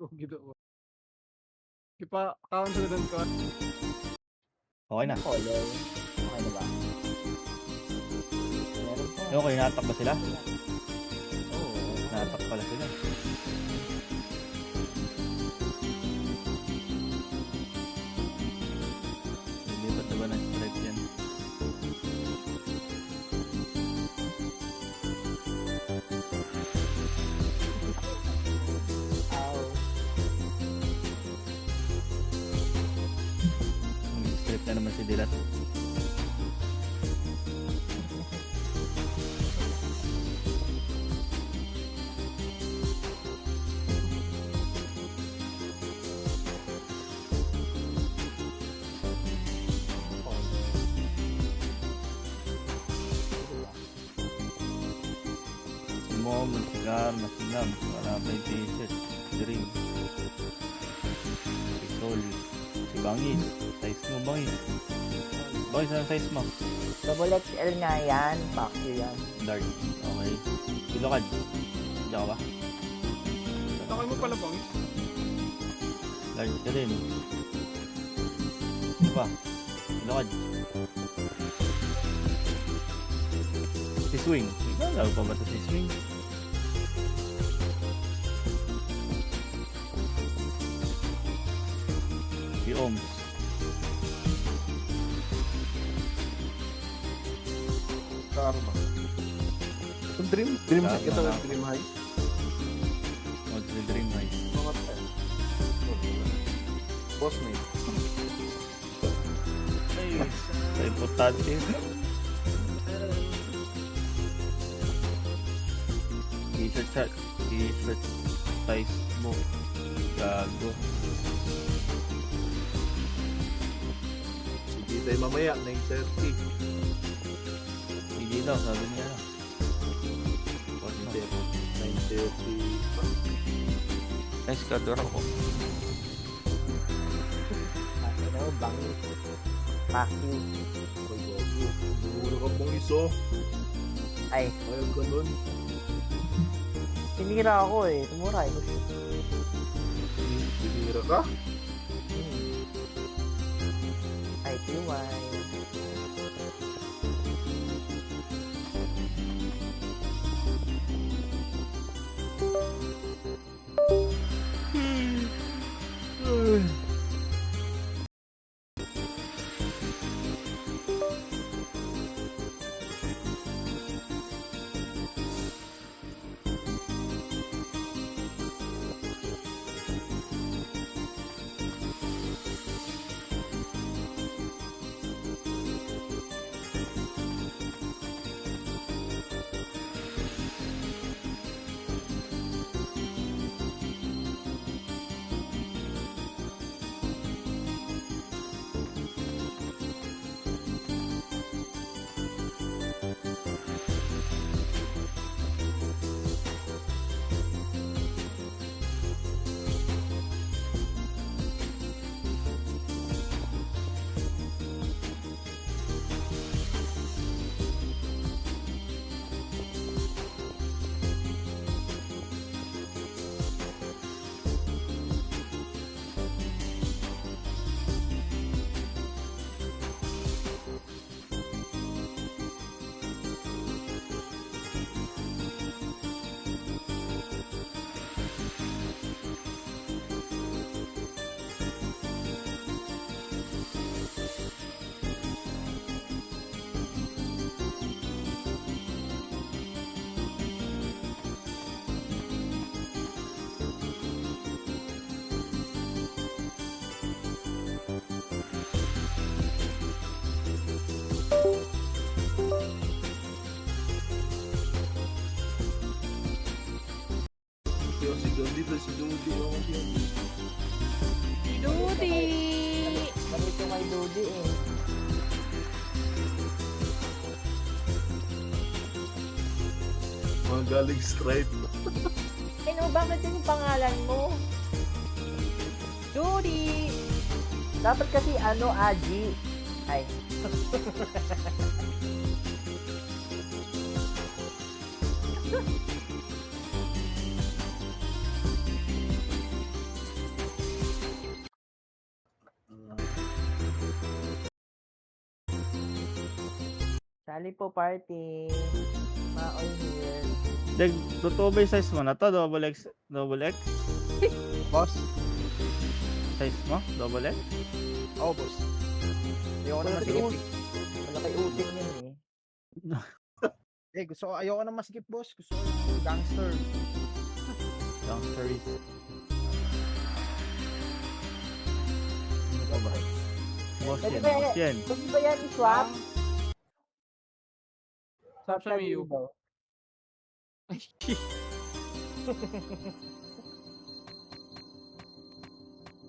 Oh, Ginoo. Ipa-countdown ko. Okay na. Color. Okay na ba? Meron pa. Yung okay, natak ba sila? Oo. Natak pala sila. Lilipat na ba ng stripe yan? Ow. May stripe na naman si Dilat. Mo, masigar, masinam, marabay t-shirt, dream. Si Sol, si Bangis, size mo Bangis. Bangis, anong size mo? Double XL nga yan. Pack yan. Large, okay. Ilocad, diyan ka ba? Takay mo pala, Bangis. Large ka din. Ano ba? Ilocad. Si Swing, ikaw laro pa ba ito si Swing? Si Oms. Karma. Yung Dream Karma High. Ito na. yung Dream High. What's the dream high? Mga 10. Boss na yun. Sa importante. T-shirt size mo. Gago. Sige tayo mamaya, 9:30. Hindi daw, sabi niya na. 9:30. Nice card ako. Ano, bangis. Pack you. Ay, gago. Bumura ka pong iso. Ay, Ayaw ganun. sinira ako eh. Tumuray ko siya. Sinira ka? Ay, TY. Si John dito, si Dodi. Ako siya. Ludi! Balik ko kay Lodi eh. Mga galing stripe. Eh no, bakit yun yung pangalan mo? Ludi! Dapat kasi ano, Aji. Ay. Sali po party. Maoy here. Dag, totoo ba yung size mo na to? Double X? Double X? Boss. Size mo? Double X? Oo, boss. Ayoko na Wala masikip. kay Wala kay uting yan eh. Ayoko na masikip, boss. Gusto ko yung gangster. Youngsters. Ano ba? Boss Pwede yan, ba, boss yan. pwede ba yan i-swap? Swap sa ka Miyu. dito.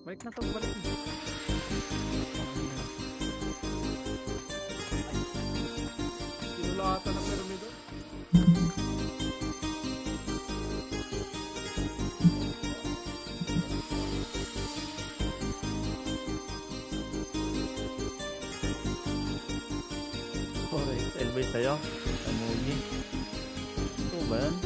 Balik na to, balik na. Sinulatan na pyramid. Sorry, elbow sa'yo. Amugi. Ito ba yan?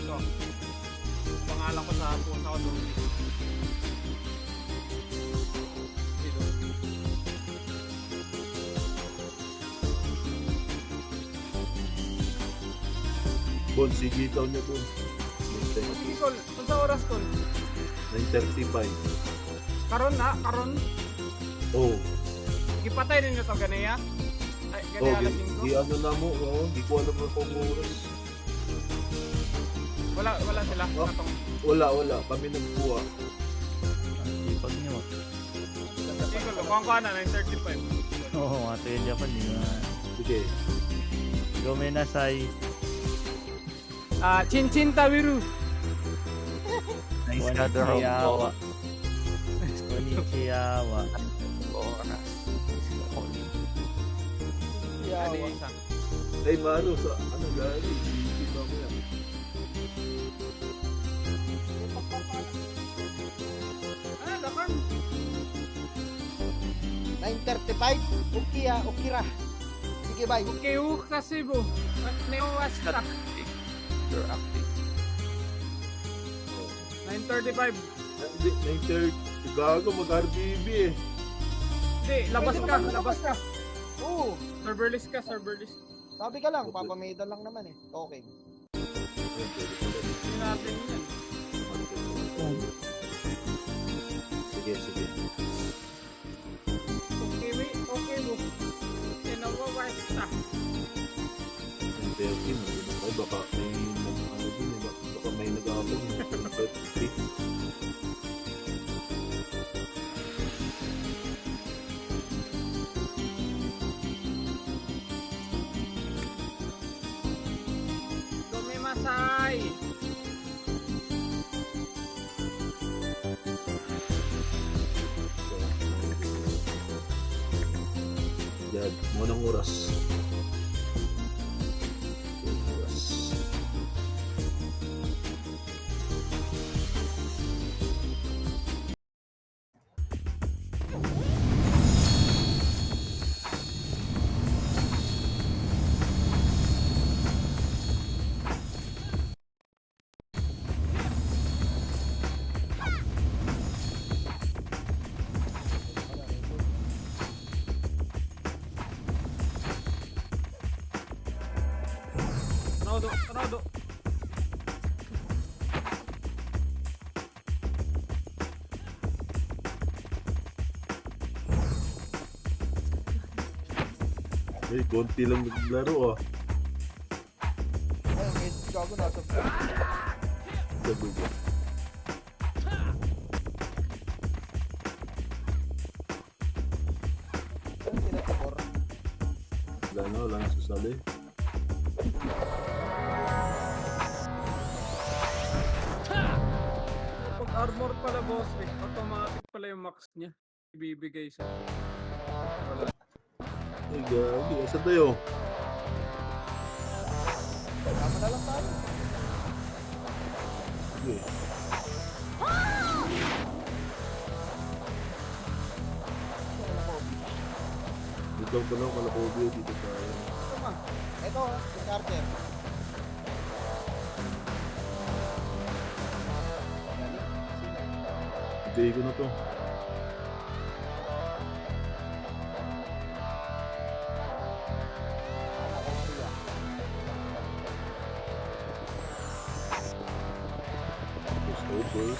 Ito. Pangalan ko sa pusa ko doon. Dito. Bon, sige daw niya Bon. Sige, Col. Kung sa oras, Col. 9:35. Karon na, karon. Oh, Gipatay ninyo to, ganaya. Ay, oh, ganaya alas di 5. ano na mo, oh, di ko alam na kung oras. Wala sila. Oh. Katong. Wala, kami nagkuha. Sipag nyo. Sige, Col. Kuha na, 9:35. Oo, mga tayo Japan. Di ba? Sige. Gomenasai. Chinchin Tawiru. Nice ka, Doro. Konnichiwa. Konnichiwa. Oras. Adi, isa. Ay, mano, sa ano gani? Hindi ba mo yan? Dakan. 9:35. Ukira. Sige, bye. Okay, kasi bo. Neowasta. You're active. 9:35. Hindi, 9:30. Gago, mag-RBB eh. Hindi, labas ka. Oo. Serverless ka, serverless. Sabi ka lang, papameda lang naman eh. Okay. Hindi natin yan. Sige. Okay bo. Neowasta. 9:30 mo. Ay, baka may ano din eh. Baka may nag-aabang. 9:30. Gomimasai. Yan, munang oras. Tornado, tornado. Ay, konti lang naglaro ah. Ayun, may gago nasa Sabi ko. Ayun, sila tabor. Wala na susali. Pag armor pala boss eh. Automatic pala yung max niya. Ibibigay sa... Wala. Ay, gagi. Asa tayo? Tama na lang tayo. Sige. Dito pa lang kalakobi dito tayo. Ito ma. Ito, si Carter. Galing. Sino? Bigay ko na to. Anak ko siya. Tapos over.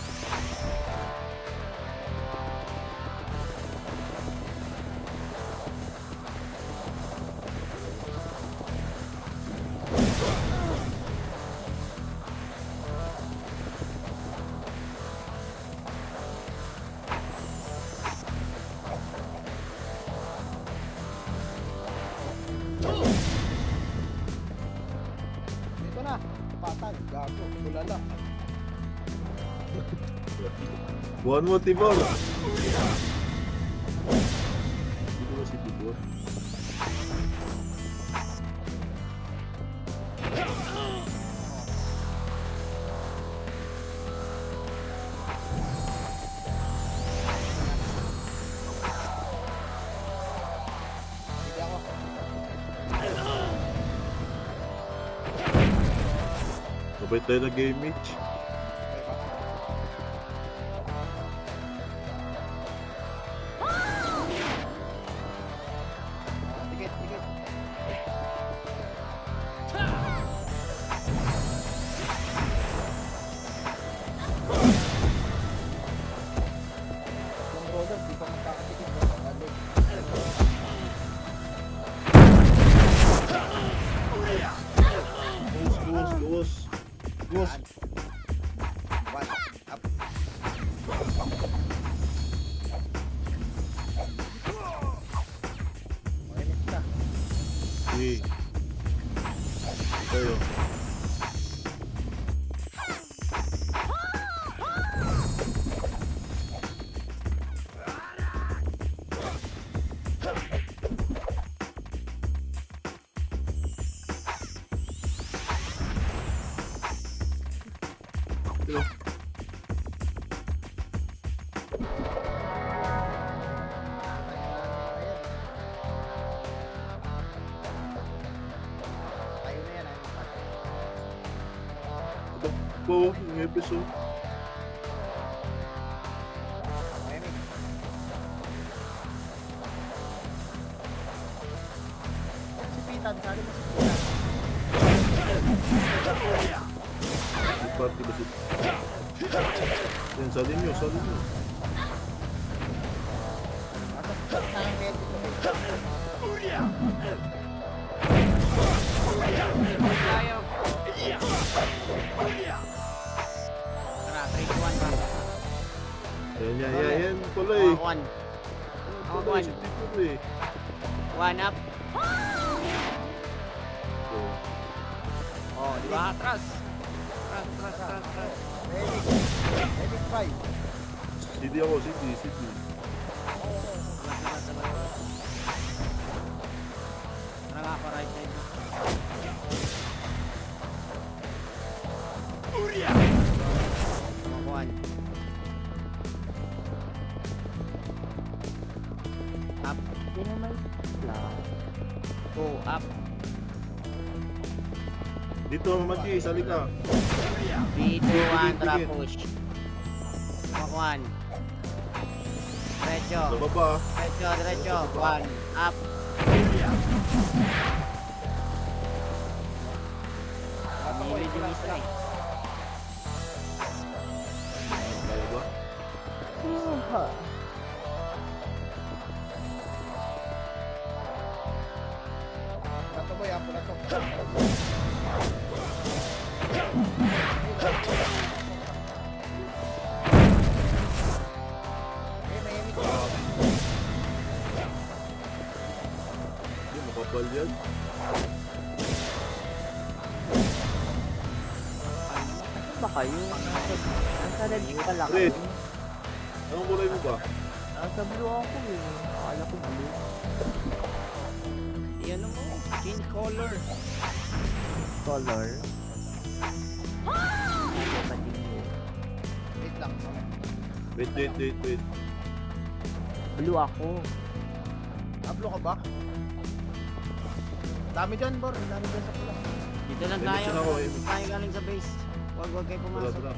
Ito na. Patag. Gago. Tulala. One more tibol. Dito ba si tibol? Sige ako. Sabay tayo na game match. Okay ba? Tikit, tikit. Yung brother, di pa magkakatikit. Balik. Goose. One. Up. Mainit na. Sige. Tayo. Ito. Tayo na yan. Ayaw pa. Ito po yung episode. Mainit. Si Pitan, sali mo si Pitan. Yung party ba si... Yan, salin nyo. Atas sa ng medyo ko. Ayaw. Tara, 3, 2, 1 ba? Yan pala eh. One. Yan pala si Tibol eh. One up. So, Oh, di ba? Atras. Medic. Medic 5. City ako, City. Tara nga ako, right side. One. Up. Hindi naman. Two, up. Dito, Maki, sali ka. 3, 2, 1, tara push. One. Diretso. Sa baba. Diretso. One. Up. medyo misa eh. Kaya ba? Ito boy, apo na to. Eh, may himik ko. Hindi, makapal yan. Ano ba kayo? Nasa red pala Red. kayo. Anong kulay mo ba? Nasa blue ako eh. Akala ko blue. Yan mo, change color. Color. Ano ba din yun? Wait lang. Wait. Blue ako. Ablo ka ba? Dami dyan, Bor. Dami dyan sa pula. Dito lang May tayo. mission ako, eh. Tayo galing sa base. Huwag kayo Tara, pumasok. tara.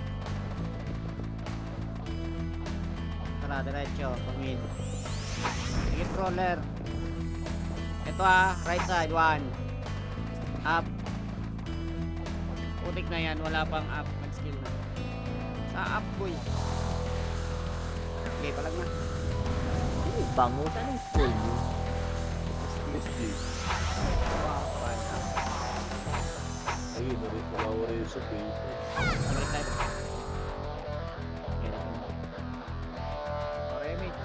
Tara, diretso. Pag-mid. Hit roller. Ito ah, right side. 1. Up. Putik na yan. Wala pang up. Mag-skill na. Sa up, boy. Okay, palag na. Ay, bango. Saan yung school mo? SG. One up. Ayun, wala rin sa page. Balik tayo. Okay, na. Remix.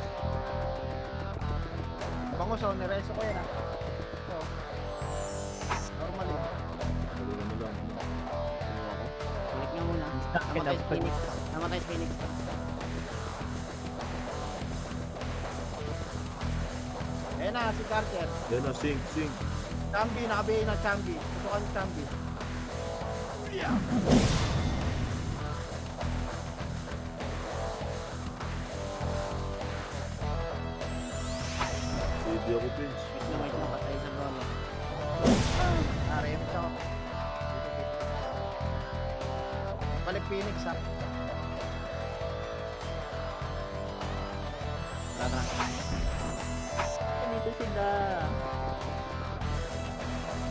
Bango sa nireso ko yan ah. Ito. Normal eh. Wala naman lang. Balik nga muna. Namatay si Phoenix. Namatay si Phoenix. Ayan na, si Carter. Yan na, sing. Chambi, nakabihin na Chambi. Tutukan ni Chambi. Hindi ako page. Wait na, wait na. Patay sa drone. Remix ako. Balik Phoenix ha. Tara. Dito sila.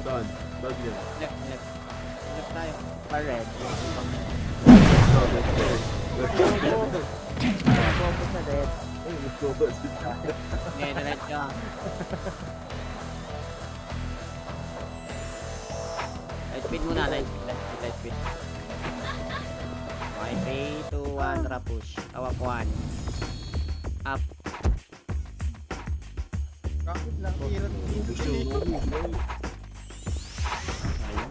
Saan? Saan yan? Left, left. Left tayo. Pa-red. Saan? Let's Bobo sa red. go. Okay, diretso. Light speed muna, light speed. Okay, 3, 2, 1, tara push. Tawak 1. Up. Kapit lang. Hirot. Gusto mo. Ayun.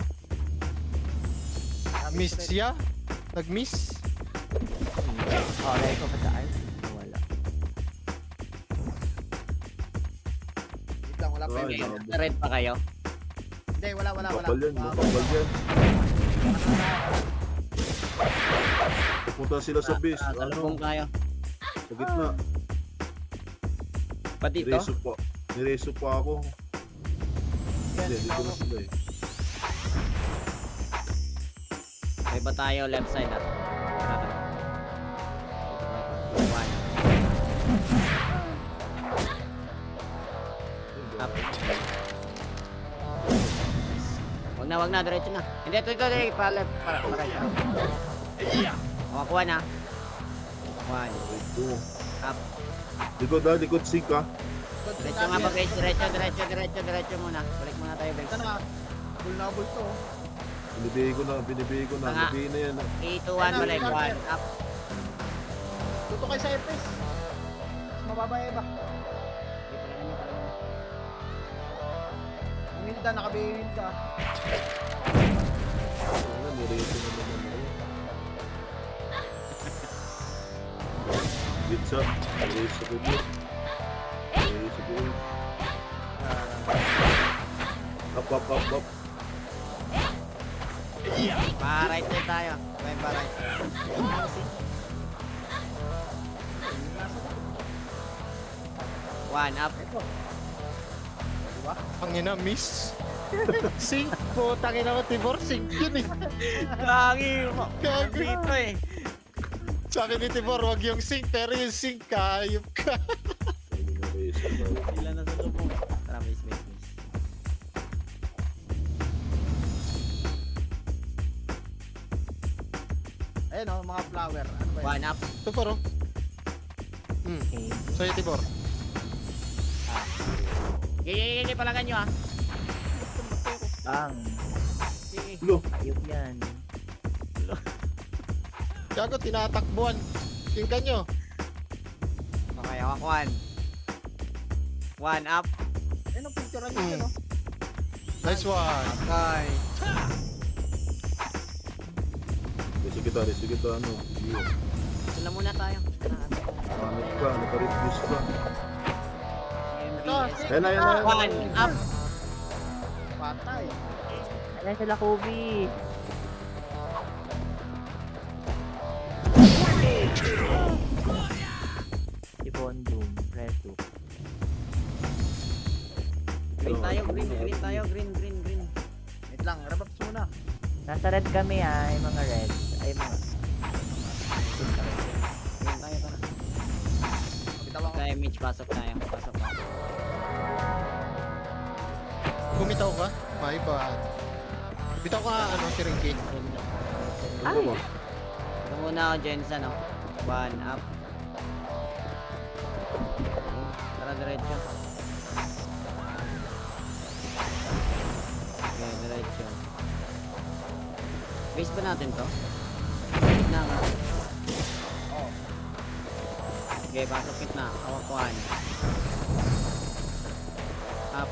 Miss siya? Nag-miss? Oh, like ko ba saan? Wala. Wait lang, wala pa Ay, yun. nako. Sa red pa kayo? Hindi, wala. Makapal yan. Pupunta sila sa base. Talubong kayo. Sa gitna. Pa dito? Nireso pa ako. Hindi, dito na sila eh. May ba tayo left side ah? Tara, tara. 1. Up. Wag na, diretso na. Hindi, ito, pa left, para right. Kuha na. 1. Ito. Up. Likod sink ha. Diretso nga pag race, diretso muna. Balik muna tayo, Ito base. na. Full na full to. Binibigay ko na. Tanga. Binibigay na yan. 3, 2, 1, balik. 1. Up. Tuto kay sa FPS. Mas mababa ba? Ang Hilda, nakabihin Hilda. Ano, nireso na naman ako. Bitsa. Nireso ko din. Up. Pa-right side tayo. Okay, pa-right. One, up. Pangina, miss. Sink po, tangina mo, Tibor, sink yun eh. Lagi, dito eh. Sabi ni Tibor, wag yung sink, pero yung sink, kayop ka. Sila na sa tubo. Tara, base. Ayan o, mga flower. Ano ba yan? One up. Tibor, oh. Okay. Sa'yo, Tibor. Gigi, palagan nyo ah. Bang. Gigi. Lo, Ayok yan. Gago, tinatakbuhan. Tingkan nyo. Okay, hawak one. One up. Ayan o, picture nyo yun o. Nice one. Okay. resi kita, ano. Iyo. Ito na muna tayo. Panik ka, naka-refuse ka. MBS. Ayan na, ayan na. One up. Patay. Ayan sila, Kobe. Si Bondum, Resu. Green tayo, green tayo, green. Wait lang, rebuffs muna. Nasa red kami ay mga red. Ay mga... Green tayo, tara. Bitawan ko. Tayo, Mitch, pasok tayo. Pasok pa. Bumitaw ka? My bad. Bitaw ka, ano, si Rinky. Ano ba? Ito muna ako, Jensen, no? One up. Tara, diretso. Okay, diretso. Base ba natin to? Gitna nga. Okay, pasok kitna. Hawak one. Up.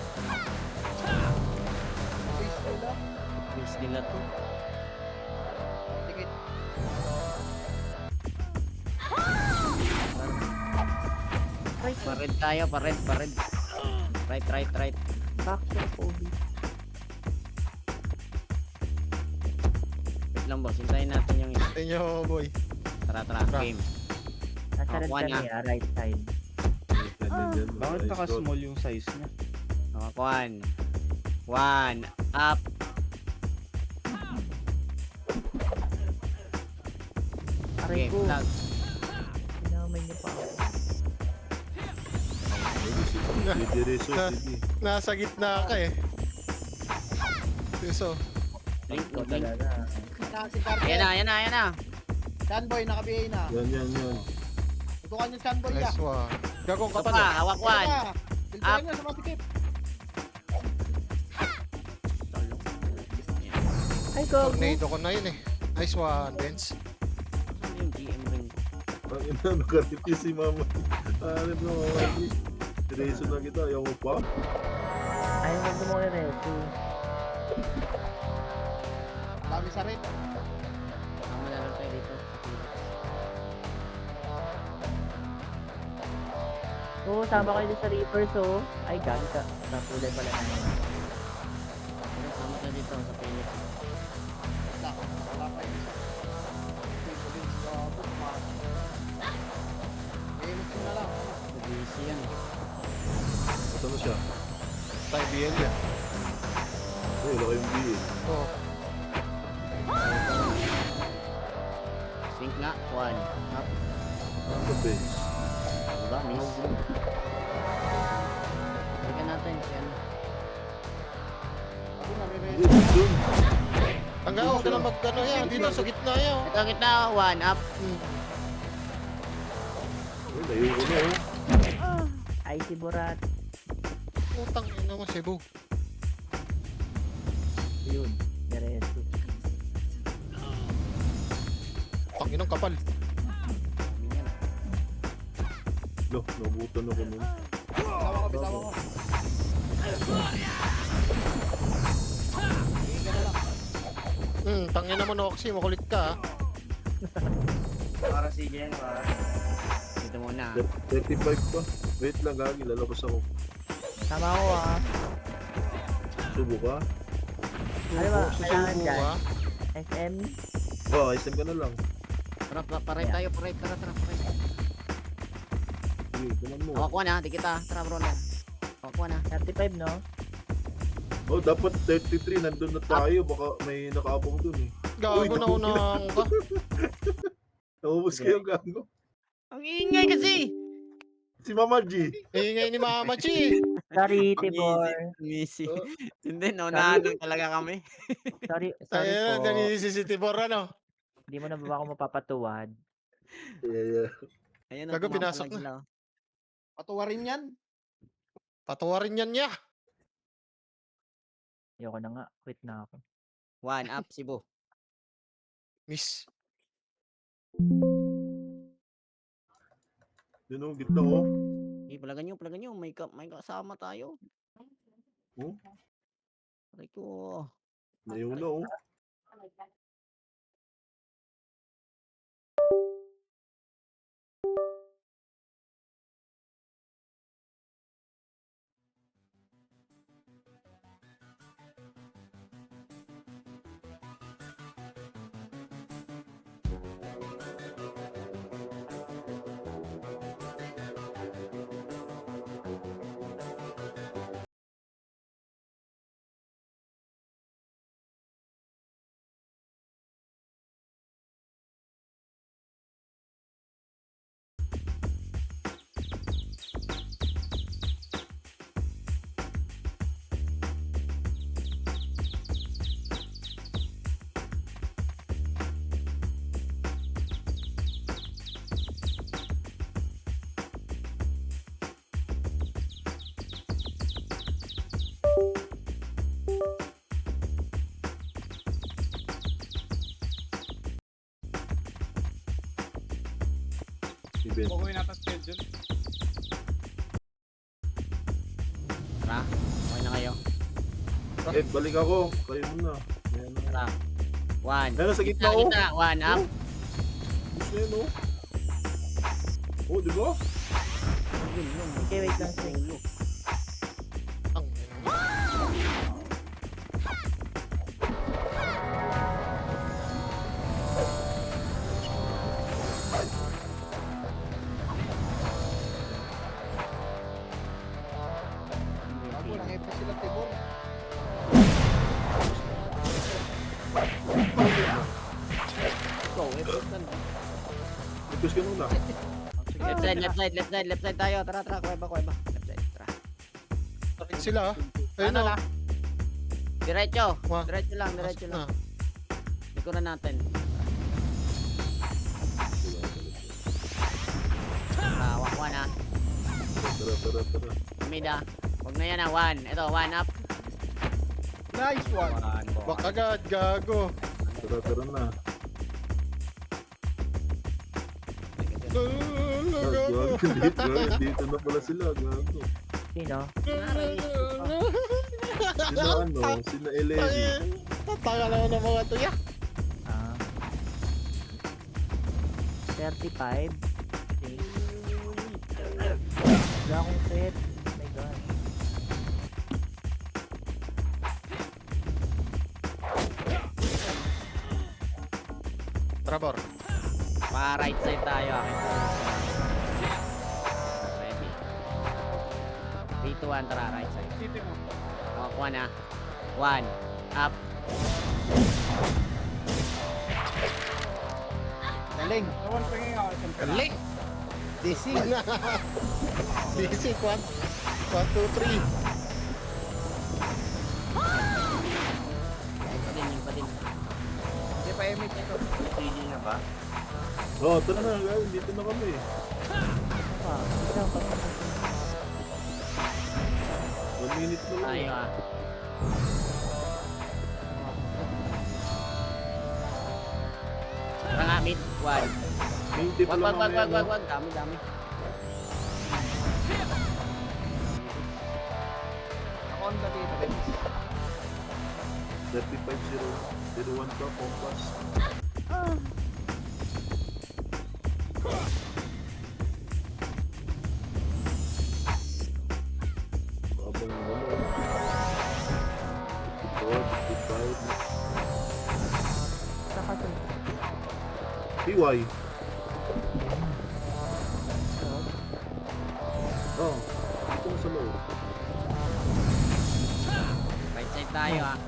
Base nila. Base nila to. Tikit. Pared tayo, pared. Right. Back to Kobe. Wait lang boss, hintayin natin yung isa. Tingnan nyo, boy. Tara, game. Nasa red One, kami right side. Yan, yan. Bakit Nice naka-small yung size niya? Hawak one. Up. Aray Okay, ko. flag. Sinamay niyo pa ako. Hindi reso, Na- hindi. Nasa gitna ka eh. So, Blink. Talaga. Si Carter. Ayan na. Sunboy, naka-BA na. Yan. Tutukan yung Sunboy ya. nice one. Gagong Ito kapal. pa, oh. hawak one. Filteran nyo sa mga sikip. Ay, go. Tornado ko na yun eh. Nice one, Benz. Saan yung GM ring ko? Ang ina, nakariti si mama. Alam na mama. Reso na kita, ayaw mo pa. Ayaw mo gumawa ng Resu. Dami sa red. Tama na lang tayo dito. Oo, sama kayo sa Reapers, oh. Ay, gag ka. Napulay pala na. Sama tayo dito sa Phoenix. Wala. Wala pa yung isa. Police, gago, Gamit nyo na lang. Busy yan. Ito na siya. Tayo BL yan. Ay, wala kayong BA. Oh, Sync nga. One. Up. Ang the base. Diba? Miss. Balikan natin si ano. Sabi na, may Hindi, dun. hanggang ako na mag-ano yan. Dito sa gitna yan. oh. Ito kita. One. Up. Ay, layo ko na, oh. Ay, si Borat. Putang ina mo, Cebu. Yun. Si Resu. Tanginang kapal. Dami yan. Lo, nabutan ako nun. Bitawan ko. Game ka na lang. Tangina mo, Noxy. Makulit ka, ah. Dito muna. 35 pa. Wait lang, gagi. Lalabas ako. Tama ko, ah. Subo ka? Ano ba? Kailangan Susubo, dyan. ah. SM? Oh, SM ka na lang. Tara, paray tayo. Paray. Tara. Sige, kuman mo. Hawak one ha. Di kita. Tara, bro. Hawak one ha. 35, no? Oh, dapat 33. Nandun na tayo. Baka may nakaabang dun eh. Gago Uy, na unang ka. Naubos kayo, gago. Ang ingay kasi! Si Mama G. Ingay ni Mama Chi. Sorry, Tibor. Missy. Oh. Hindi, naunahan lang talaga kami. Sorry Tayo na, po. ganyan si Tibor, ano. Hindi mo na ba ako mapapatuwad? Yeah. Ayun, Gago, pinasok pumapalag sila, oh. Patuwarin yan. Patawarin yan niya. Ayoko na nga. Quit na ako. 1 up, Cebu. Miss. Yun o, gitna ko. Okay, palagan nyo. May kasama tayo. Oh, Aray ko. nauna o. Event. Bukuin natin schedule. Tara, okay na kayo. Eh, balik ako. Kayo muna. Ayan na. Tara. 1. Ayan na, sa gitna o. 1 up. Gusto yan o. Oh, di ba? Okay, wait lang. Sing. Ang Bago, nang-epo sila Tibor. Go, effort na. Request ka muna. Left side tayo. Tara, kuweba. Left side, tara. Tarik sila ah. Ayun Ano o. na? Diretso. Wah. Diretso lang. Likuran natin. Wak 1 ah. Tara. Amida. Huwag na yan ah. 1. Ito, 1 up. Nice one. 1. Bak agad, gago. Tara na. Gago. Dito na pala sila. Gago. Sino? Sina ano? Sina Eleni. Tatanga naman ng mga to ya. 35. Okay. Wala akong set. Oh my God. Trabor. Pa right side tayo. Akin to. Ready. 3, 2, 1. Tara, right side. City mo. Wak 1 ah. 1. Up. Galing. Nawan pangin ako. Galing. DC. DC, 1, 2, 3. Yung pa din. Hindi pa image ito. Pili na ba? Oh, tara na. Guys. Dito na kami. Ikaw pa. 1 minute na lang. Tayo ah. Tara nga, mid. 1. 20 pa lang mamaya, no? Wag. Dami. Ako ang dito. 35-0. 01 ka, compass. Abang yung ano. 54, 55. Saka to. PY. Oh, ito sa loob. Right side tayo ah.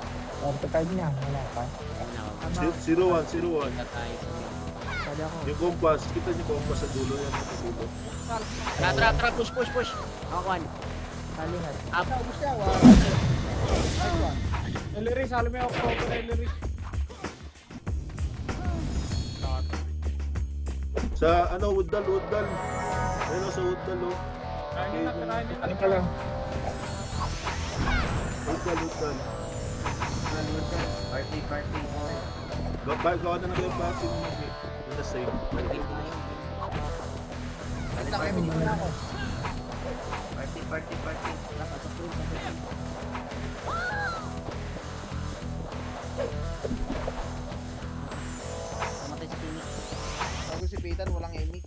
Card niya. Wala pa. Ayun na, wag. 01. Kita tayo sa mid. Sabi ako. Yung compass, kita niyo compass sa dulo yan. Sa dulo. Tara, push. Ako 1. Kalingat. Up. Ubus siya. Nice one. Ellery, salo mo yung October, Ellery. Sa ano, Woodal. Ayun sa Woodal, oh. Kaya na, kirahin nyo na. Ano ka lang? Woodal. Gawa na kayo party mo. Doon na save. Wait tayo. Basta kayo, hindi ko na ako. Wala, pasok yun. Namatay si Phoenix. Bago si Peyton, walang emik.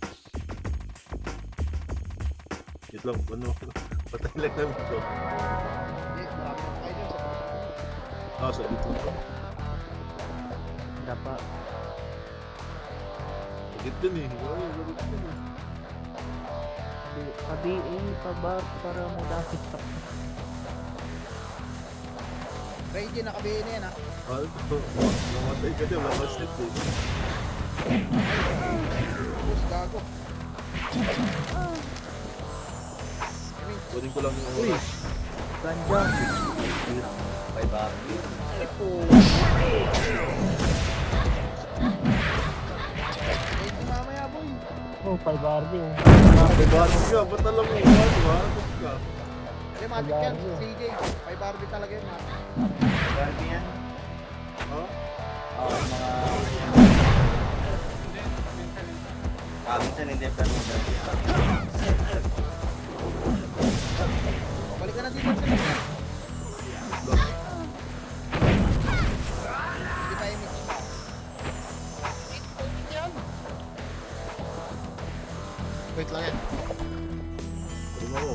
Wait lang, ano? Patay lang namin ito. Hindi, marami na kayo dyan. Sa dito. Dapat. Sagit dun eh. Ay, sagit dun eh. Pa-BA, pa-bar, para madapit sa... Reggie, nakabihin na yan ha. Mamatay ka din, wala ka set eh. Tapos gago. Kunin ko lang yung Uy! oras. Ganja! Reggie, mamaya boy. Oh, 5 RD. May batik ka, ba't alam mo? Batik ka. Hindi, matik yan. CJ. 5 RB talaga yun ha. Ha? Balik ka na dito sa loob. Hindi pa emik. Wait lang yan. Kunin mo ako.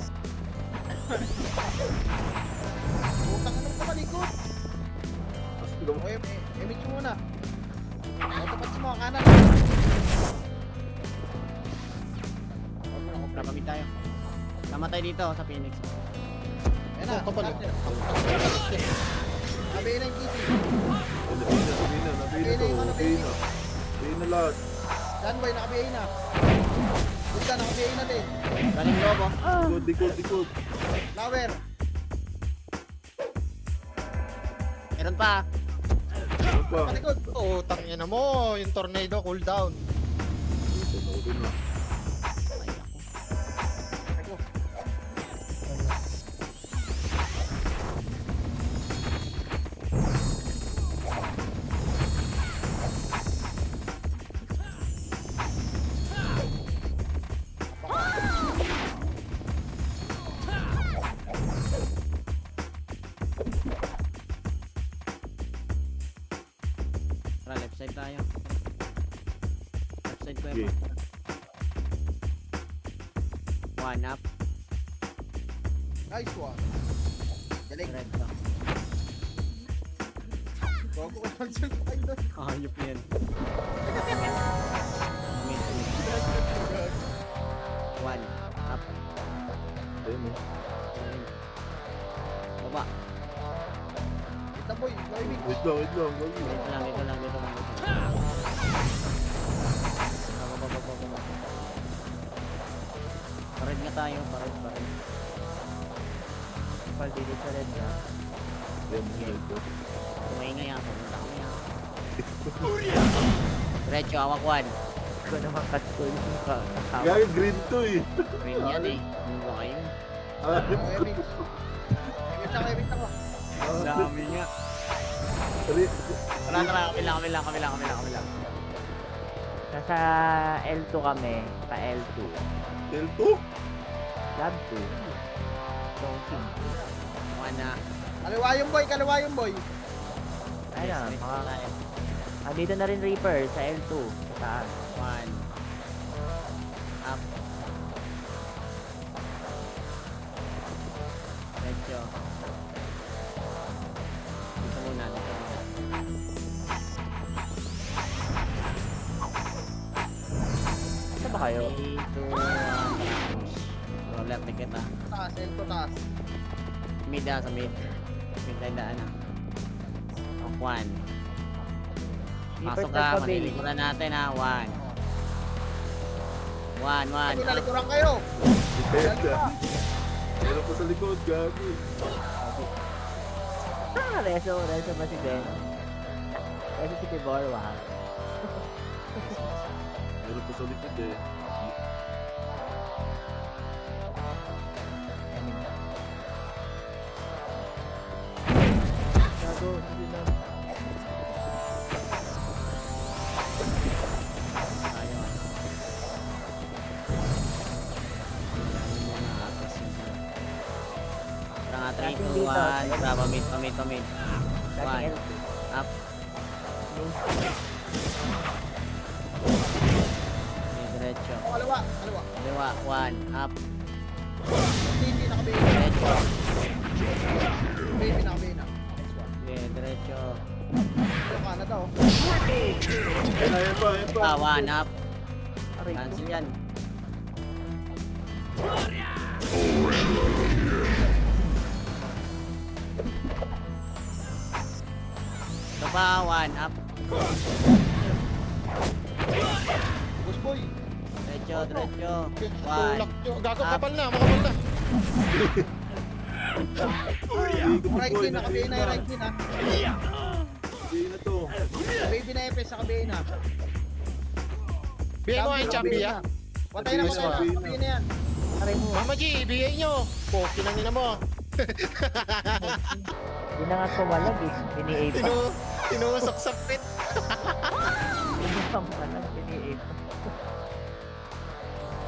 Putang ano ka malikot. Tapos tignan mo. O, emik muna. O, tapat sa mga kanan. Kapamit tayo. Namatay dito sa Phoenix. Ayan na. Kapal. Nabihin na yung kitty. Nabina to. Nabina lahat. Danboy, nakabihin na. Buta, nakabihin na din. Galing lobo. Dikod. Flower. Meron pa. Ano pa? Palikod. Oo, tangina mo. Yung tornado cooldown. Dito, naubin na. Ako. Tara, left side tayo. Left side ko Okay. One up. Nice one. Galing. Red to. Bago ka lang siya tayo doon. Ayop yan. Mid. One. Up. Ayun mo. Baba. Kita boy, driving. Wait lang. Dito lang. Baba. Pared nga tayo. Pared. Kapal dito sa red na. Ayun mo. Dito. Tumaingay ako. Punta kami ako. Diretso, awak one. Hindi ko naman cut ko yung kasama. Gagi, green to eh. Green yan eh. Ano ba kayo? Emik. Emik ako. Dami nga. Kami lang. Nasa L2 kami. Pa L2. L2? Lab 2. Chongqing. One na. Kaliwa yung boy. Ayun, dito na rin Reaper sa L2. Sa taas. One. Up. Diretso. Dito muna. Saan ba kayo? 3, 2, 1. Roll up ticket ah. Taas, elto taas. Mid ah, sa mid. Mid tayo daan ah. One. Reaper Pasok sa ka, pabil. malilikuran natin ha. One. Ako nalikuran kayo. Depende. Meron pa sa likod, gabi. Reso ba si Ben? Reso si Tibor, wow. Meron pa sa likod eh. Gago, hindi na. Ayun. Kailangan mo na atas yung Tara nga, 3, 2, 1. Tara, pamid. Dating One. L2. Up. Okay, diretso. Kaliwa. Kaliwa, 1. Up. Hindi nakabayin. Diretso. Baby nakabayin na. Next one. Okay, diretso. Pero Canada oh. Ayan pa. 1. Up. Aray ko. Cancel yan. Ito pa, 1. Up. Boss boy. Diretso. 1. Tulak nyo. Gago, Up. kapal na, makapal na. Right din, nakabayin na yung right din ha. Hindi na to. Baby na FS, nakabayin na. Bigay mo ang champi, ha? Patay na, nakabayin na yan. Aray mo. Mama G, bigay nyo. Poki na nila mo. Hindi na nga tumalag eh. Bini-A pa. Tinusok sa pit. Tinusok pa lang. Bini-A pa.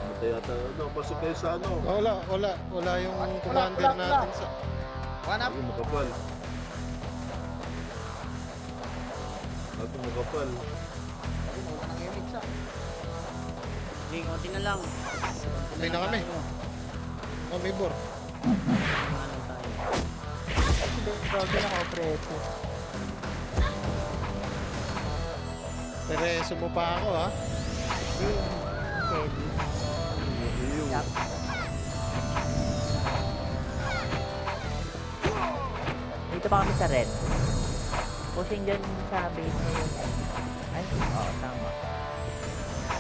Matay yata. Ano, pasok kayo sa ano. Wala yung commander natin sa... One up. Yung makapal. Ako makapal. Ayun, wala nang image ha. Sige, konti na lang. Patay na kami. Oh, may bor. Ano tayo? Grabe lang ako, preso. Pereso mo pa ako, ha? Steady. Yup. Dito pa kami sa red. Pushing dyan sa base na yun. Ay, oo, tama.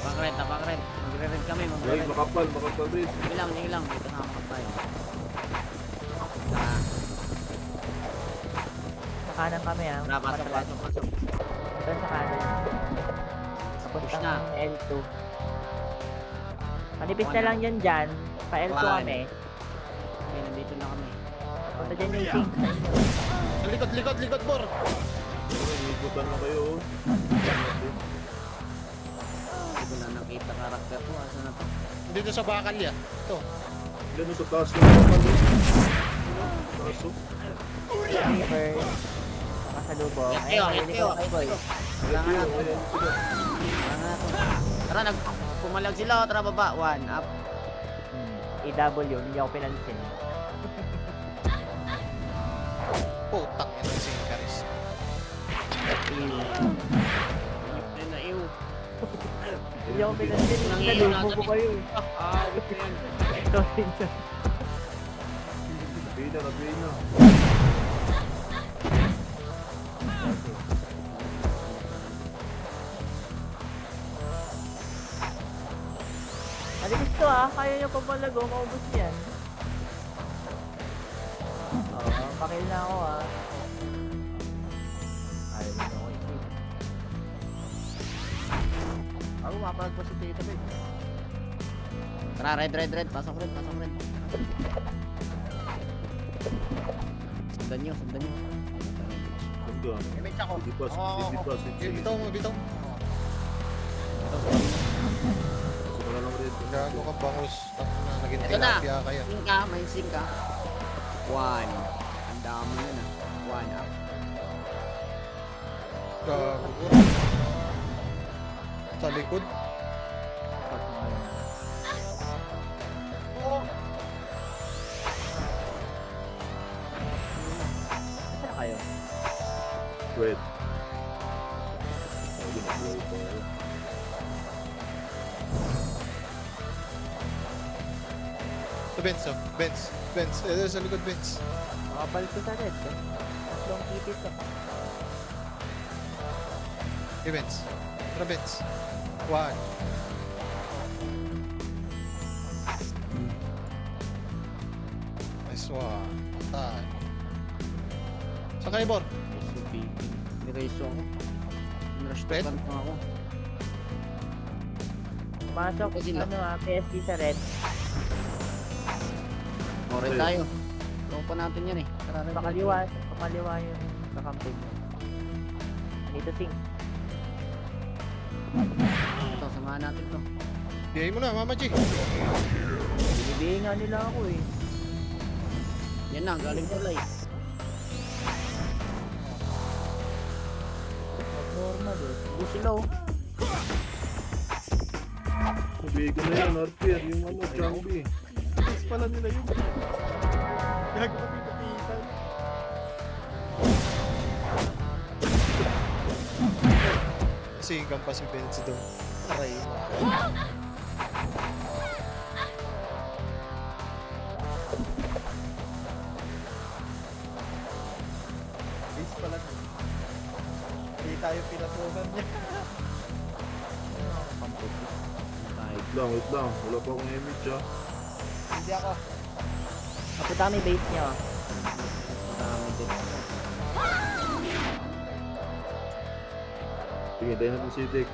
Pang-red. Magre-red kami, Ay, magre-red. makapal rin. Sige lang. Dito na ako tayo. Tara, Sa kanan kami ah. tara, pasok. Ito sa kanan. Push Papuntang na. L2. Manipis na lang yan dyan. Pa L2 One. kami. Okay, nandito na kami. Punta dyan yung sync. Likod, bor. Ikutan na kayo. Hindi ko na nakita karakter ko. Asa na to? Dito sa bakal, ya. Ito. Ganun sa taas ng makapal. Taas oh. Reaper. Nakasalubong. Ingat kayo, ingat kayo. Ay, boy. Kailangan na to. Tara, pumalag sila. Tara, baba. 1. Up. EW, hindi ako pinansin. Putang ina si Icarus. Ayun na, ew. Hindi ako pinansin. Nangiyo, Nalubog nasa ko kayo eh. Wait na yan. Sorry. Nabay na. Malinis to ah. Kaya nyo pabalago. Maubos yan. Oo, pakil na ako ah. Ayaw na ako isip. Ako, mapalag pa si Tito Big. Tara, red. Pasok red. Sundan nyo. Hanggang. Image ako. Hindi pa. Bitaw. Wala lang rin. Gago ka bangus. Naging Ito na. tilapia kaya. May sing ka. 1. Ang dami na na. 1 up. Gago ko. Sa likod. Saan na kayo? Wait. Ay, ginagawa pa. Sa Benz, oh. Benz. Sa likod, Benz. Makapal ko sa red eh. Tatlong kitty to. Okay, Benz. Tara, Benz. 1. Nice one. Patay. Saan kayo, Bor? Nireso ako. Niresto Red? pa ako. Pumasok, Ito sila. PSG sa red. More Okay. tayo. Tropa natin yan eh. Tara, red, red, Pakaliwa yung kakampi mo. Dito sing. red. Ito, samahan natin to. Bigay mo na, Mama G. Binibigay nga nila ako eh. Yan na, galing tulay. Normal eh. Busi low. Sabihin ko na yan, Arthur, yung ano, Jambi. Yes pala nila yun. Gago kami kapitan. Kasi hanggang pa si Benz doon. Aray mo. Yes pala nila. Hindi tayo pinatunan niya. Wait lang. Wala pa akong image ah. Hindi ako. Kapunta kami base niya. Dami din. Sige, tayo natin si Dick.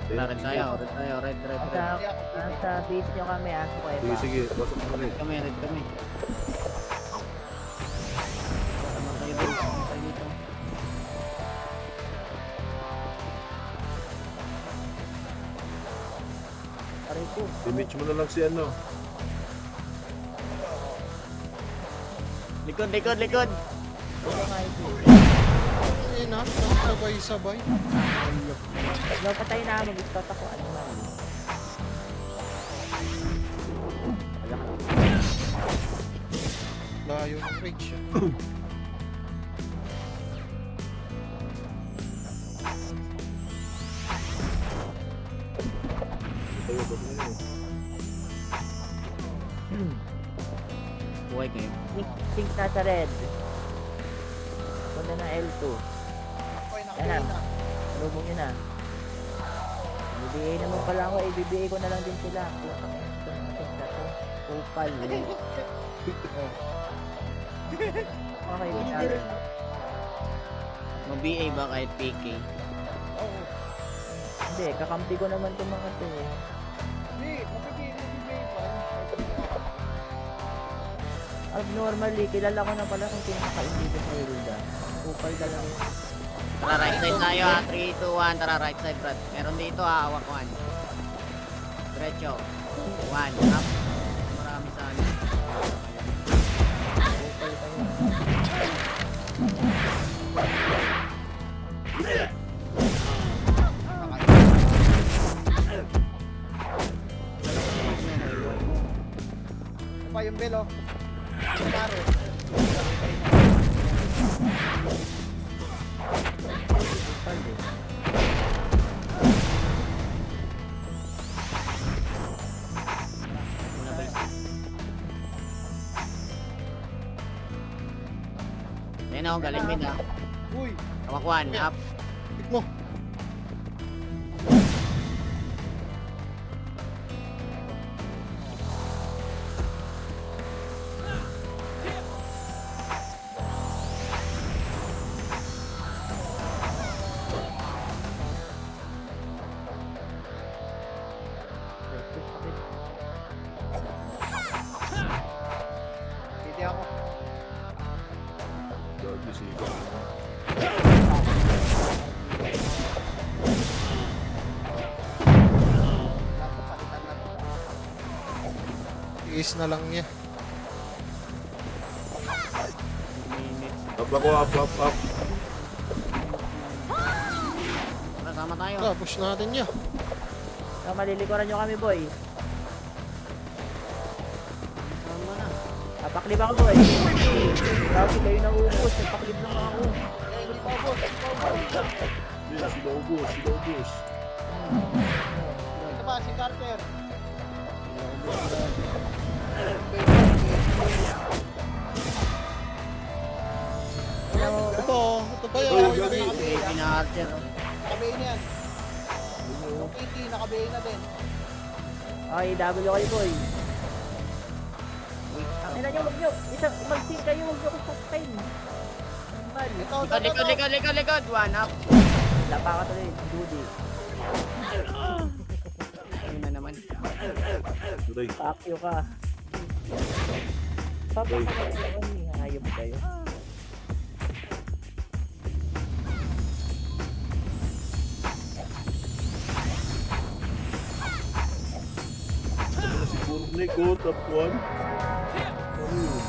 Tara, red tayo. Red tayo. Red, red, red. Nasa base niyo kami. Aso ko eh. Sige, pasok mo rin. Red kami, red kami. Sama tayo din. Sama tayo dito. Aray ko. Image mo na lang si ano. Likod, likod, likod. Ito nga ito. Ayun na, sabay-sabay. Yung patay na mag-start ako. Ano man. Wala ka lang. Layo ng rage. Tayo, ba't na yun? Buhay kayo. Think nasa red. Punta na L2. Yan na. Lubong yun na. Bibigay naman pala ako. Ibibigay ko na lang din sila. Kupal. Okay, binali. Mag-BA ba kahit PK? Hindi, kakampi ko naman itong mga to eh. Abnormally, kilala ko na pala kung sino nakaibigan sa Hilda. Kupal ka lang. Tara, right side tayo ha. 3, 2, 1. Tara, right side, Brad. Meron dito ha. Hawak 1. Diretso. 1. Up. Marami sa akin. Kupal ka yun. Pa yung belo. Paro. Kupal eh. Muna base. Ayan o, galing mid ha. Uy, Hawak 1. Up. pick mo. Hindi ako. Gagi si Palitan na to. Iis na lang niya. Up ako, up. Tara, sama tayo. Tara, push natin niya. Malilikuran nyo kami, boy. Sama na. Papaklib ako, boy. Grabe kayo nauubos. Papaklib lang ako. Yan, si Lobos. Ito ba si Carter? Ito ba Uy, yan? gabi. Pina-archer. Nakabayin na yan. Yung PT, nakabayin na din. Okay, W kayo, boy. Ang ina nyo, huwag nyo. Mag-sing kayo, huwag nyo kusakpain. Normal. Likod. 1 up. Lapa ka tuloy, Judy. Ayun na Aray. Pakyo ka. Papakalaman ni hayop kayo. Ano na si Burnik ko, top 1. Ano yun?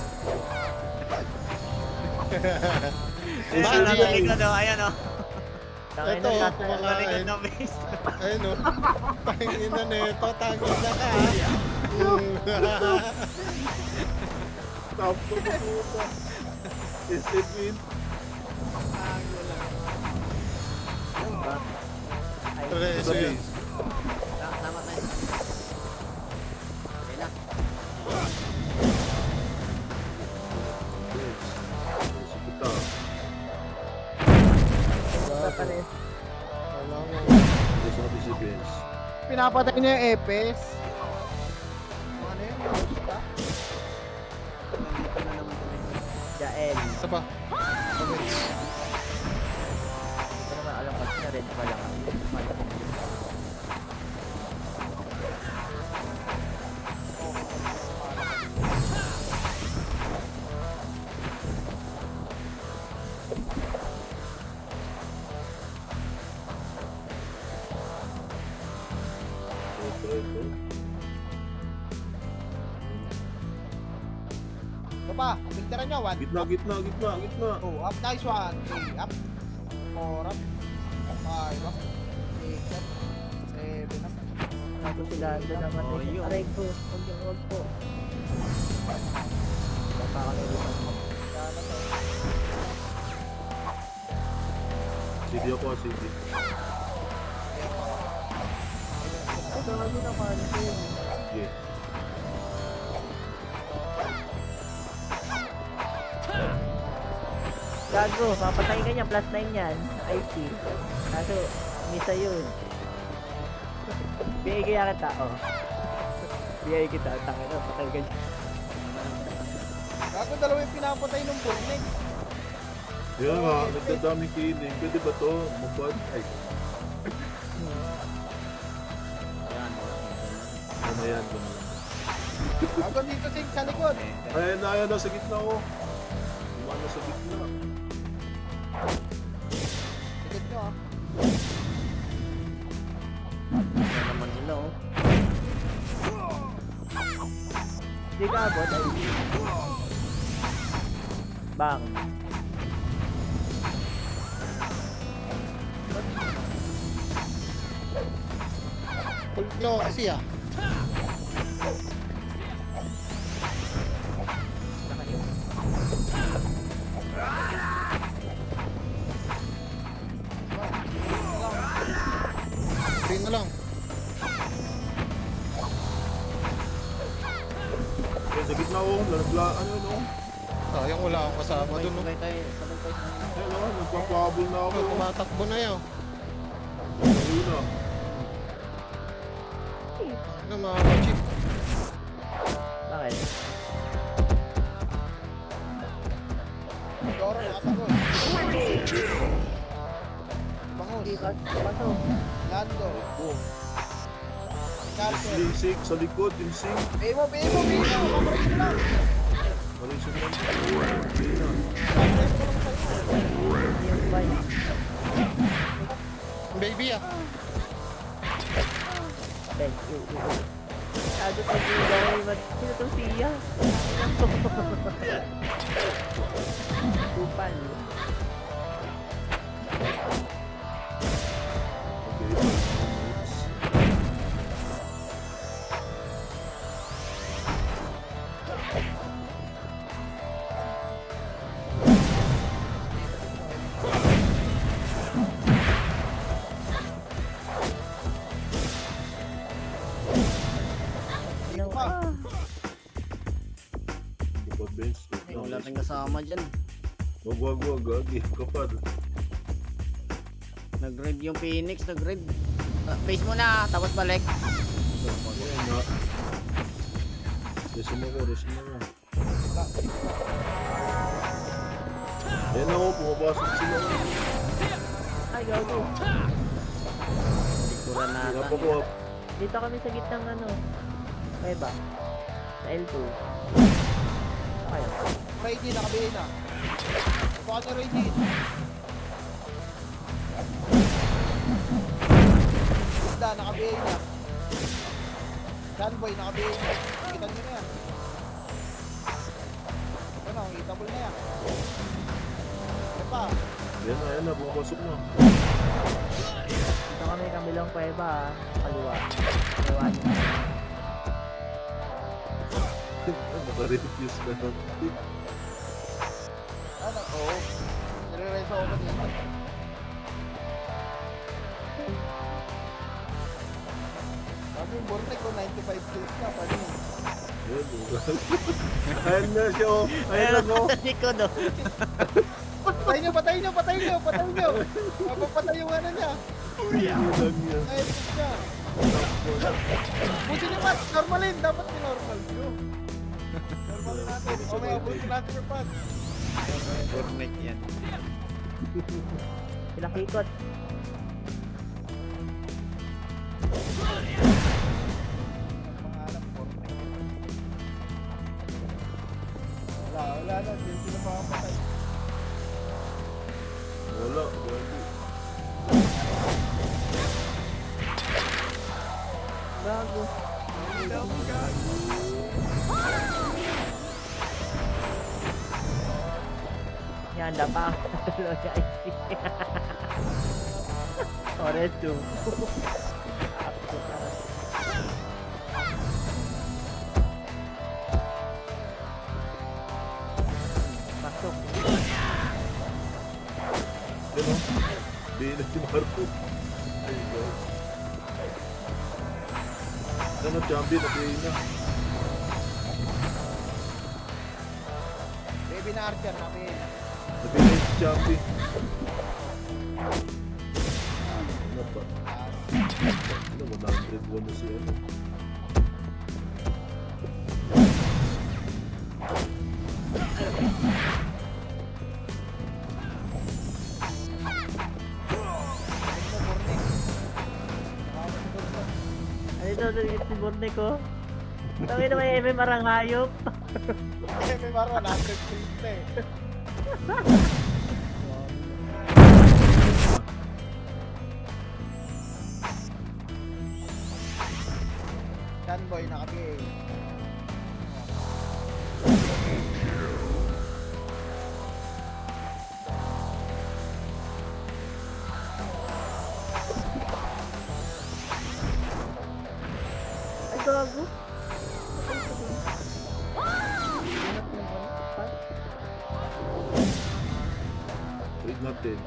Ayan, nasa likod o. Ayan o. Tangin Ito, na Nasa likod kumakain. ng base. Ayun o. Tangin na nito. Tangin na ka. Top 1 na puta. SF win. Treso Sa yan. base. Tama tayo. Okay na. Si Puta. Wala mo. Ito sa ating si Vince. Pinapatay niya yung Epes. Ano yun? Basta? Nandito na naman kami. Jael. Isa pa. Comments. Hindi ko naman alam kasi na red pa lang. Ito. Ito pa, picture nyo. 1. Gitna. Oh, up. Nice one. 3 up. 4 up. 5 up. 6 up. 7 up. Ako sila doon naman. Oh, yun. Aray ko. Huwag po. Baka ka nilipan mo. CD ako, CD. Ito kami naman. Sige. Gago, papatay ka niya. Plus 9 yan. IT. Kaso, misa yun. Bigay kaya kita. Oh. Bigay kita. Tangin na. Patay ka niya. Gago, dalawa yung pinapatay ng Burnik. Yan nga, nagdadaming kiling. Pwede ba to? Mabad? Ay, Ayan. ano yan? Ano yan? Gago dito sa likod. Ayan na, sa gitna ko. Lumana sa gitna. Likod nyo ah. Ayan naman sila oh. Hindi ka abot. Ay. Bang. Full flow kasi ah. Green na lang. Ayan, sa gitna ko. Lalagla, ano yun, oh. Sayang wala akong kasama dun. No? Sabay tayo. Sabay tayo. Ayan, oh. Nagpapabol na ako. Tumatakbo na yun. Ayun na. Ano mga chip? Bakit? Doro, nakatagod. Bangus. Hindi ka. Pasok. Lando. Oh. Carter. Yung sink sa likod, yung sink. Pay mo. Paparin mo lang. Marisyon lang. Ayun na. Hindi yung bike. Baby ah. Ben, Masyado pa yung gawin. Sino itong siya? Kupal. Ano ka? Kapag bench. Wala tayong kasama dyan. Wag. Gagi. Kapag. Nag-raid yung Phoenix. Nag-raid. Base mo na. Tapos balik. Ayan na. Resume ko. Ayan na, oh. Pumapasok sila. Ay, gago. Sikuran Hirap natin. ako. Dito kami sa gitnang ano. Kuweba. Sa L2. Okay. Ready, nakabihin na. Baka na ready. Isda, nakabihin na. Sunboy, nakabihin na. Kita nyo na yan. Ito na, hitable na yan. Ano pa? Yan na, bumapasok na. Dito kami kabilang kuweba ah. Kaliwa. Kaliwa niya. Naka-refuse na lang. Ano? Oo. Nire-reso ako dito. Sabi yung Bornek ko, 95 kills na. Paano yun? Yan, bukas. Ayan na siya, oh. Ayan lang, oh. Likod oh. Patay nyo, patay nyo, patay nyo, patay nyo! Mapapatay yung ano niya. Yan lang yan. Ayos siya. Buti ni Pat, normalin. Dapat ni-normal nyo. Normalin natin. O may abutin natin yung Pat. Burnet yan. Sila kikot. Pangalan, Bornek. Wala na. Hindi sila makapatay. Wala, gabi. Gago. Yan, dapa. Guys. Orange too. Pasok. Yan, oh. Di na si Marco. Ay, God. Ano, champion, nabiyay na. Baby na Archer, nakabihin na. Nabiyay na si champion. Ano ba? Ano, 101 na si ano. Ano ito, nagigit si Borne ko? Tawin na may MMR ang hayop. May maro, 100 kills na eh. Sunboy, nakabihin. Ay, gago. Trade natin.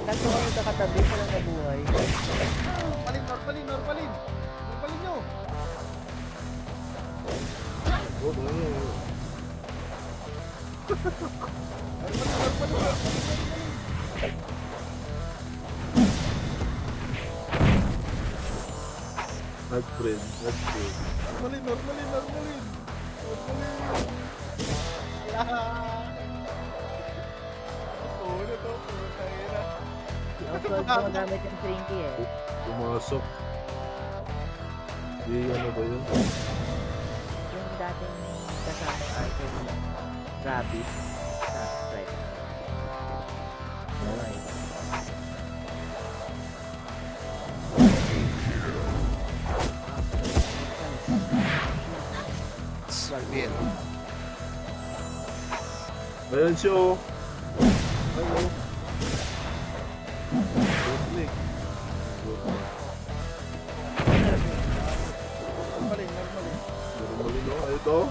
Kaso kami kakatabi ko lang nabuhay. Normalin. Normalin nyo. Oh, no. Normalin. Hard friend, hard friend. Normalin. Ano to? Putay na. Upload mo gamit yung Shrinky eh. Pumasok. Di ano ba yun? Yung dating kasama yung archery. Rabbit. Sa strike. Okay. Salvin. Ayan siya, oh. Hello. Good Normalin. Normally, no? Ito?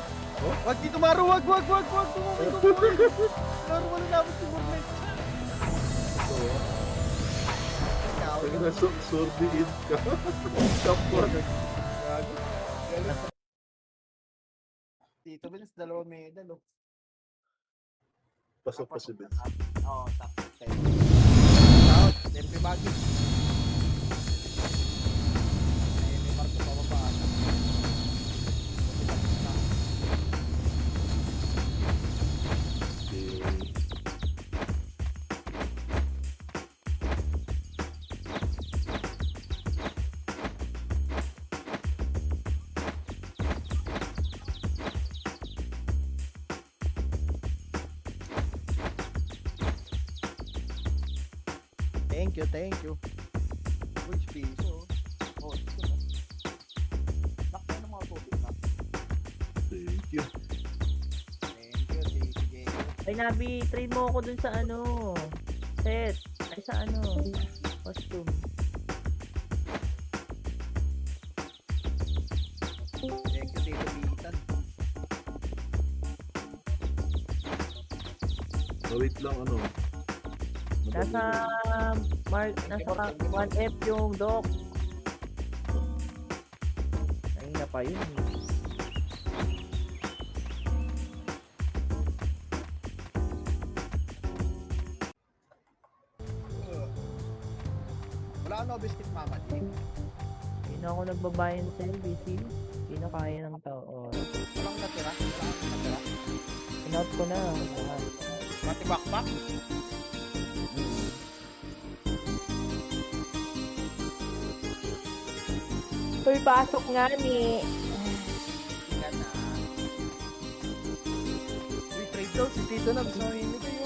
Wag dito maro, wag. Tumumay. Normalin namin si Bornek. Ito, oh. Pag nasa-sordiin ka. Kapwa. Dito, Vince, 2 medal, oh. Pasok pa si Ben. Oo, tapos. Out, MP Baggy. Ay, may marko pa ba pa? Thank you, thank you. Which piso? Oh, ito na. Lakpan ng mga tubig na. Thank you. Thank you, sige. Ay, Nabi, trade mo ako dun sa ano. Set. Ay, sa ano. Costume. Thank you, Tito Bitan. Wait lang, ano. Nasa nasa 1F yung dock. Ay, na pa yun. Wala ka no biscuit mama, G. Hindi na ako nagbabayan sa LBC. Hindi na kaya ng tao. Walang natira. Wala kang natira. Pinout ko na. Lahat. Pati backpack. Uy, pasok nga ni. Ika na. Uy, trade daw si Tito Nab. Sorry, hindi kayo.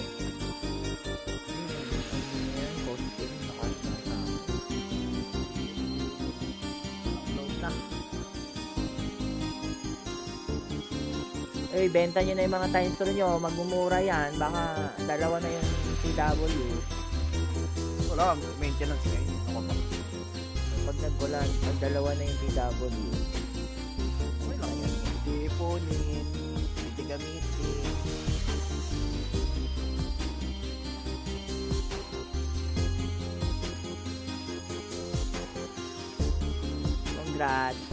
Uy, benta nyo na yung mga times store nyo. Magmumura yan. Baka dalawa na yung CW. Wala, maintenance ngayon. Ako pa. Pag nagkulan, pag dalawa na yung CW. Okay lang yan. Hindi ipunin. Hindi gamitin. Congrats.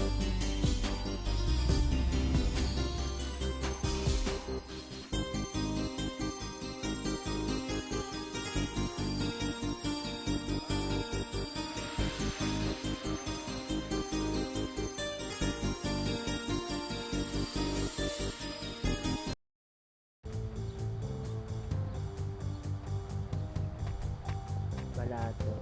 Balato.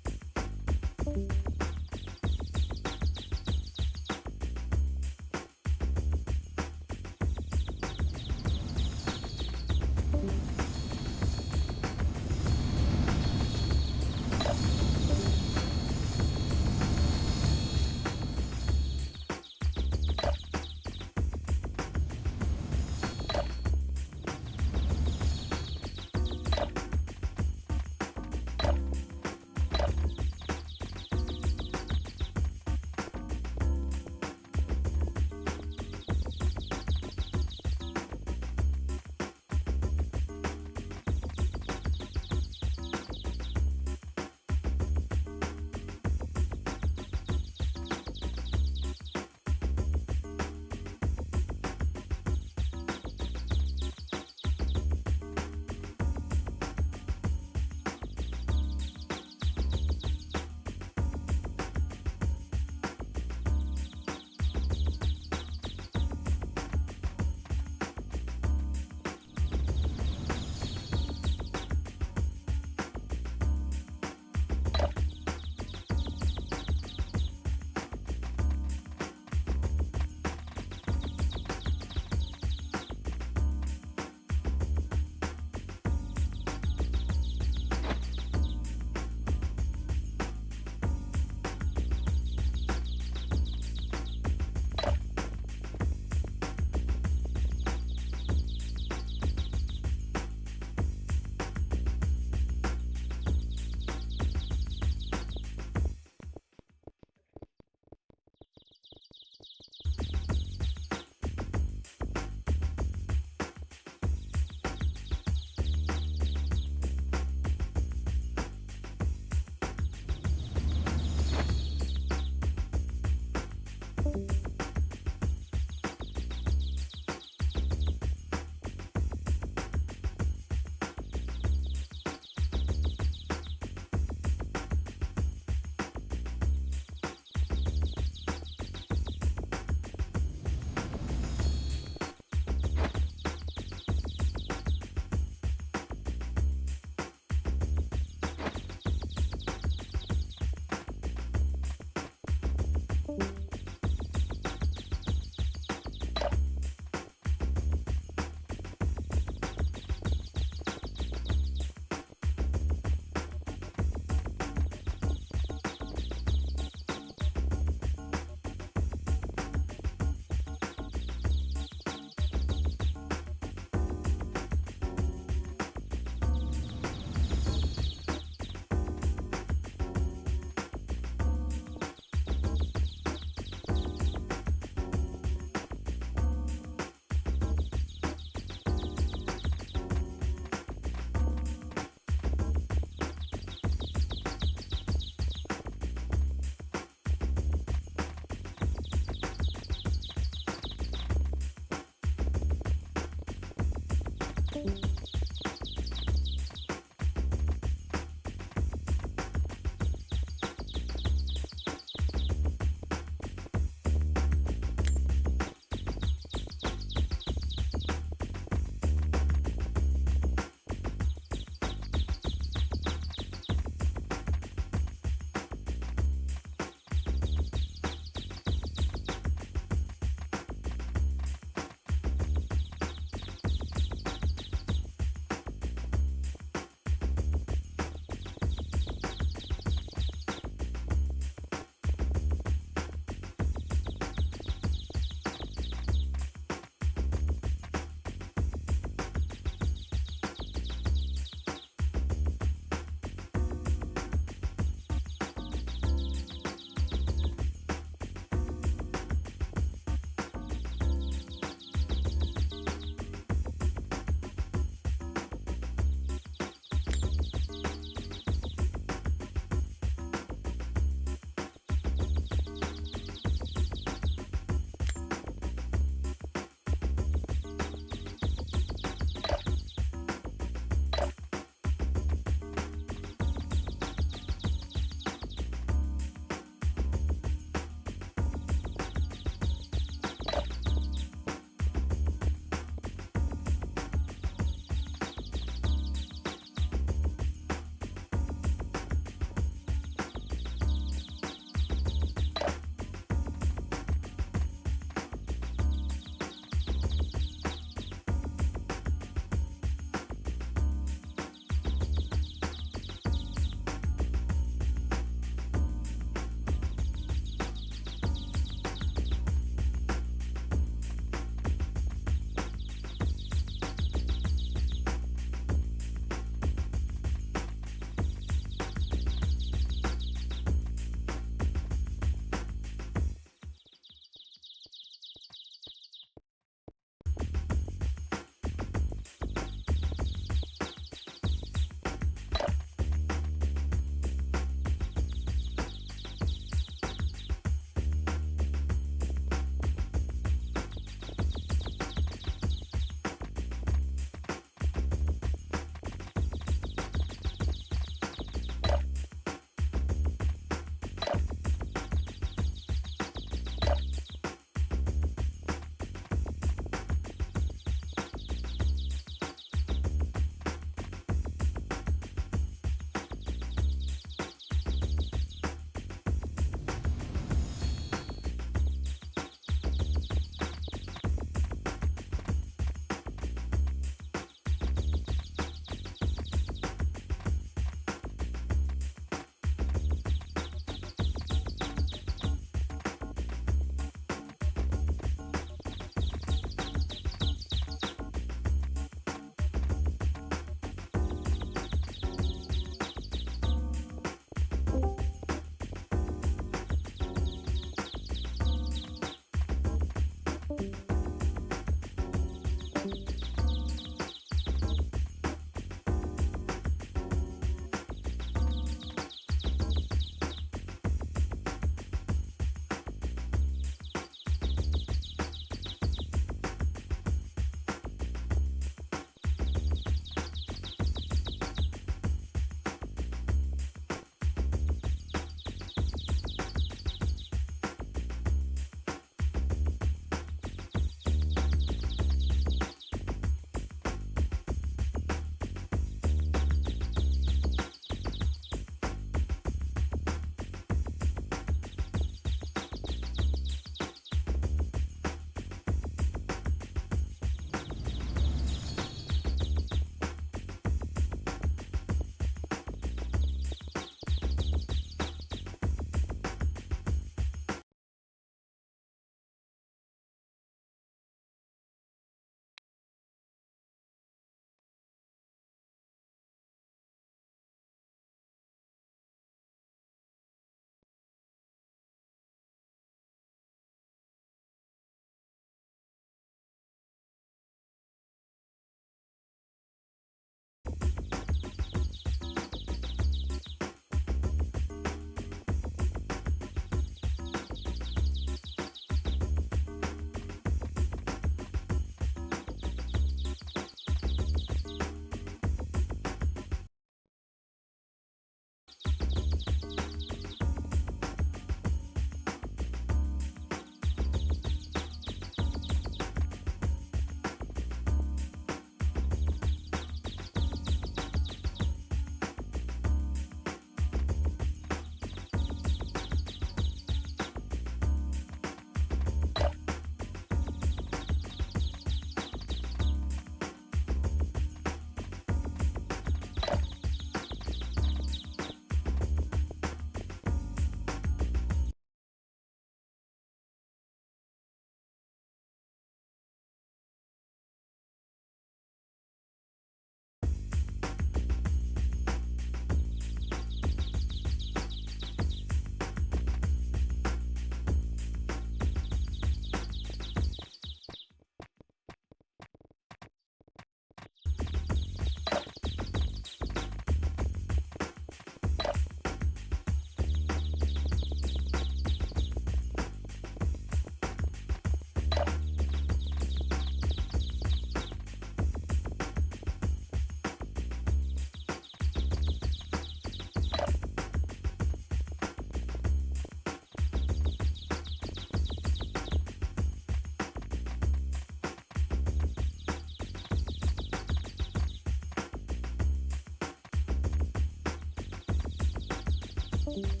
Bye.